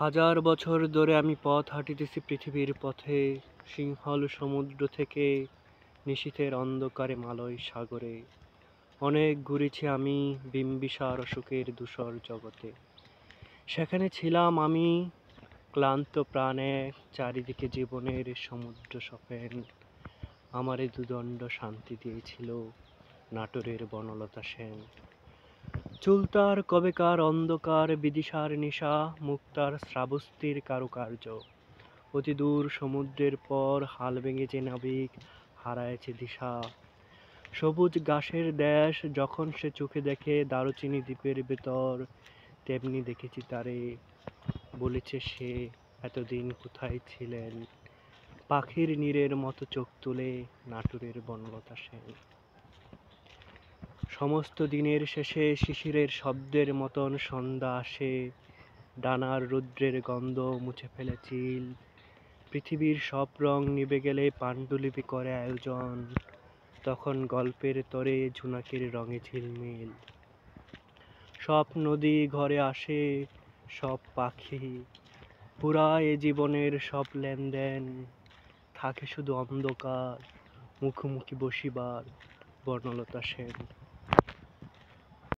হাজার বছর ধরে আমি পথ হাঁটিতেছি পৃথিবীর পথে, সিংহল সমুদ্র থেকে নিশীথের অন্ধকারে মালয় সাগরে। অনেক ঘুরেছি আমি বিম্বিসার অশোকের ধূসর জগতে। সেখানে ছিলাম আমি ক্লান্ত প্রাণে, চারিদিকে জীবনের সমুদ্র সফেন। আমারে দুদণ্ড শান্তি দিয়েছিল নাটোরের বনলতা সেন। চুলতার কবেকার অন্ধকার বিদিশার নিশা, মুক্তার শ্রাবস্তির কারুকার্য। অতি দূর সমুদ্রের পর হাল ভেঙেছে নাবিক, হারায়েছে দিশা। সবুজ ঘাসের দেশ যখন সে চোখে দেখে দারুচিনি দ্বীপের ভেতর, তেমনি দেখেছি তারে। বলেছে সে, এতদিন কোথায় ছিলেন? পাখির নীড়ের মতো চোখ তুলে নাটোরের বনলতা সেন। সমস্ত দিনের শেষে শিশিরের শব্দের মতন সন্ধ্যা আসে, ডানার রৌদ্রের গন্ধ মুছে ফেলে চিল। পৃথিবীর সব রং নিভে গেলে পাণ্ডুলিপি করে আয়োজন, তখন গল্পের তরে ঝুনাকের রঙে ঝিলমিল। সব নদী ঘরে আসে, সব পাখি ফুরায় এ জীবনের সব লেনদেন, থাকে শুধু অন্ধকার মুখোমুখি বসিবার বনলতা সেন।